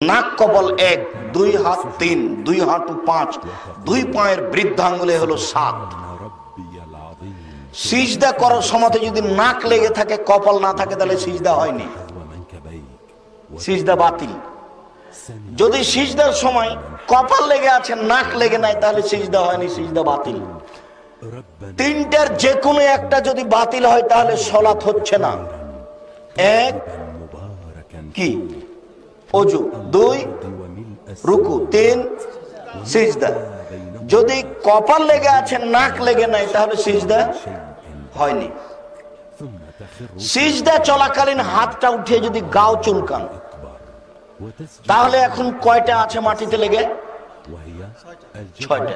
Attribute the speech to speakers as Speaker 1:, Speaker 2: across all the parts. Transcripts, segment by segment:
Speaker 1: নাক কপাল 1, 2 হাত 3, 2 হাঁটু 5, 2 পায়ের বৃদ্ধাঙ্গুলে হলো 7। সিজদা করার সময় যদি নাক লেগে থাকে কপাল না থাকে তাহলে সিজদা হয়নি, সিজদা বাতিল। যদি সিজদার সময় কপাল লেগে আছে নাক লেগে নাই তাহলে সিজদা হয়নি, সিজদা বাতিল। তিনটার যে কোনো একটা যদি বাতিল হয় তাহলে সালাত হচ্ছে না। 1 কি ওযু, 2 রুকু, 3 সিজদা। যদি কপাল লেগে আছে নাক লেগে নাই তাহলে সিজদা হয়নি। সিজদা চলাকালীন হাতটা উঠিয়ে যদি গাও চুলকান তাহলে এখন কয়টা আছে মাটিতে লেগে? 6টা,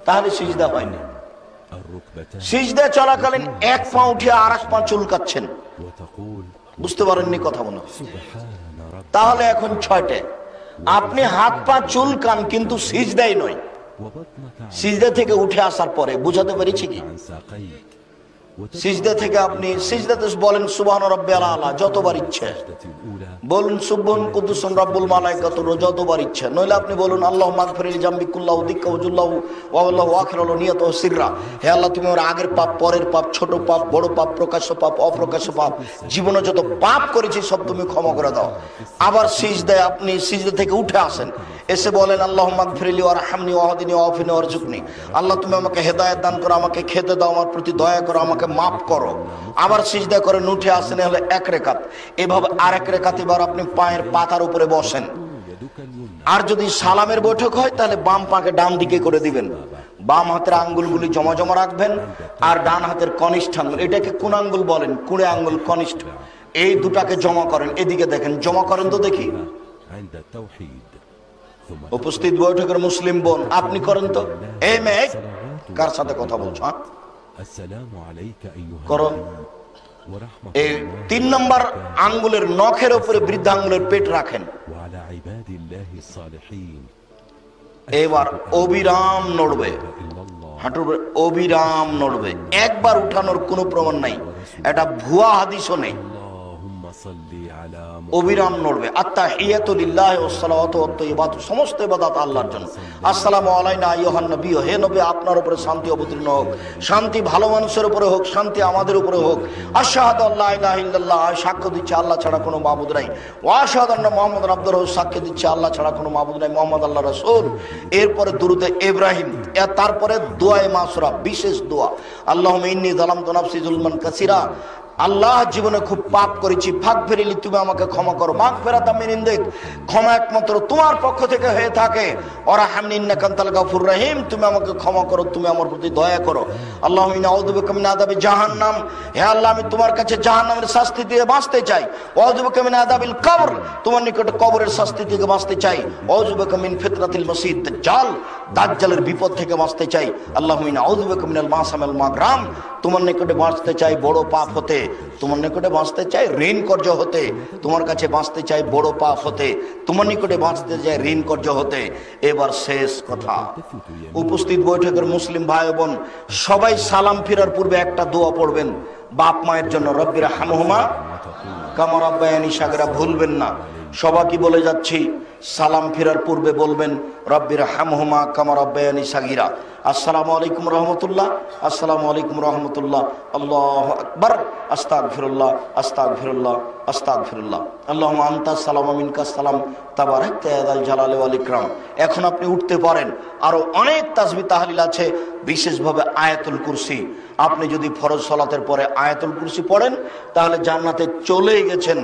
Speaker 1: তাহলে সিজদা হয়নি। সিজদা চলাকালীন এক পা উঠিয়ে আর এক পা চুলকাচ্ছেন, বুঝতে পারেননি কথা মনে হয়? তাহলে এখন 6টা। আপনি হাত পা চুলকান কিন্তু সিজদাই নয়, সিজদা থেকে উঠে আসার পরে। বুঝাতে পেরেছি কি? সিজদা থেকে আপনি সিজদাতে বলেন সুবহান রাব্বিয়াল আলা যতবার ইচ্ছে, বলুন সুবহান কুদ্দুসুন রাব্বুল মালাইকাতুর যতবার ইচ্ছে। নইলে আপনি বলুন আল্লাহুম্মা মাগফিরলি জামবি কুল্লাহু দিক্কা ওয়াজুল্লাহু ওয়া আল্লাহু আখিরাহু নিয়াতাহু সিররা। হে আল্লাহ, তুমি আমার আগের পাপ, পরের পাপ, ছোট পাপ, বড় পাপ, প্রকাশ্য পাপ, অপ্রকাশ্য পাপ, জীবনে যত পাপ করেছি সব তুমি ক্ষমা করে দাও। আবার সিজদায় আপনি সিজদা থেকে উঠে আসেন, এসে বলেন আল্লাহুম্মা মাগফিরলি ওয়ারহামনি ওয়াহদিনি ওয়াফিনি ওয়ারজুকনি। আল্লাহ, তুমি আমাকে হেদায়েত দান করো, আমাকে খেতে দাও, আমার প্রতি দয়া করো, আমাকে মাফ করো। আবার সিজদা করে উঠে আসেন, হলে 1 রাকাত। এভাবে আরেক রাকাত এবার আপনি পায়ের পাতার উপরে বসেন। আর যদি সালামের বৈঠক হয় তাহলে বাম পাকে ডান দিকে করে দিবেন, বাম হাতের আঙ্গুলগুলি জমা জমা রাখবেন, আর ডান হাতের কনিষ্ঠ আঙ্গুল, এটাকে কোন আঙ্গুল বলেন? কুড়ে আঙ্গুল কনিষ্ঠ, এই দুটাকে জমা করেন। এদিকে দেখেন, জমা করেন তো দেখি। উপস্থিত বৈঠকের মুসলিম বোন, আপনি করেন তো। এই মেয়ে কার সাথে কথা বলছো? করো। এই 3 নম্বর আঙ্গুলের নখের উপরে বৃদ্ধা আঙ্গুলের পেট রাখেন। এবার অবিরাম নড়বে, হাঁটুর অবিরাম নড়বে, একবার উঠানোর কোনো প্রমাণ নাই, এটা ভুয়া হাদিসও নেই। অবিরাম নড়বে। আত্তাহিয়াতু লিল্লাহি ওয়াস সালাওয়াতু ওয়াত তাইয়্যিবাতু, সমস্ত ইবাদত আল্লাহর জন্য। আসসালামু আলাইনা আইয়ুহান নবী, হে নবী আপনার উপরে শান্তি অবতীর্ণ হোক, শান্তি ভালো মানুষের উপরে হোক, শান্তি আমাদের উপরে হোক। আশহাদু আল্লা ইলাহা ইল্লাল্লাহ, সাক্ষ্য দিচ্ছি আল্লাহ ছাড়া কোনো মাবুদ নাই। ওয়া আশহাদু আন্না মুহাম্মাদান আবদুহু, সাক্ষ্য দিচ্ছি আল্লাহ ছাড়া কোনো মাবুদ নাই, মুহাম্মদ আল্লাহর রাসূল। এরপরে দুরূদে ইব্রাহিম, তারপরে দোয়ায়ে মাসুরা, বিশেষ দোয়া। আল্লাহুম্মা ইন্নী যালামতু নাফসি যুলমান কাসীরা, আল্লাহ জীবনে খুব পাপ করেছি, ফাগফিরলি, তুমি আমাকে ক্ষমা করো। মাগফিরাতাম মিন ইনদিক, ক্ষমা একমাত্র তোমার পক্ষ থেকে হয়ে থাকে। ওয়ারহামনি ইন্নাকা আনতাল গাফুর রহিম, তুমি আমাকে ক্ষমা করো, তুমি আমার প্রতি দয়া করো। আল্লাহুম্মা ইন্নী আউযু বিকা মিন আযাবি জাহান্নাম, হে আল্লাহ আমি তোমার কাছে জাহান্নামের শাস্তি থেকে বাঁচতে চাই। ওয়া আউযু বিকা মিন আযাবিল কবর, তোমার নিকটে কবরের শাস্তি থেকে বাঁচতে চাই। ওয়া আউযু বিকা মিন ফিতনাতিল মাসীহ দাজ্জাল, দাজ্জালের বিপদ থেকে বাঁচতে চাই। আল্লাহুম্মা ইন্নী আউযু বিকা মিনাল মাসাম ওয়াল মাগরাম, তোমার নিকটে বাঁচতে চাই বড় পাপ হতে, তোমার নিকটে বাঁচতে চাই ঋণ কর্য হতে, তোমার কাছে বাঁচতে চাই বড় পাপ হতে, তোমার নিকটে বাঁচতে চাই ঋণ কর্য হতে। এবার শেষ কথা, উপস্থিত বৈঠকের মুসলিম ভাই বোন, সবাই সালাম ফেরার পূর্বে একটা দোয়া পড়বেন বাপ মায়ের জন্য, রব্বির হামহুমা কামা রাব্বায়ানি সাগীরা, ভুলবেন না। সবাইকে বলে যাচ্ছি, সালাম ফেরার পূর্বে বলবেন রব্বির হামহুমা কামা রাব্বায়ানি সাগীরা। আসসালামু আলাইকুম রহমতুল্লাহ, আসসালামু আলাইকুম রহমতুল্লাহ, আল্লাহু আকবার, আস্তাগফিরুল্লাহ, আস্তাগফিরুল্লাহ, আস্তাগফিরুল্লাহ, আল্লাহুম্মা আনতাস সালাম ওয়া মিনকাস সালাম, তাবারাকতা ইয়া যাল জালালি ওয়াল ইকরাম। এখন আপনি উঠতে পারেন। আরো অনেক তাসবিহ তাহলিল আছে, বিশেষভাবে আয়াতুল কুরসি। আপনি যদি ফরজ সালাতের পরে আয়াতুল কুরসি পড়েন তাহলে জান্নাতে চলেই গেছেন।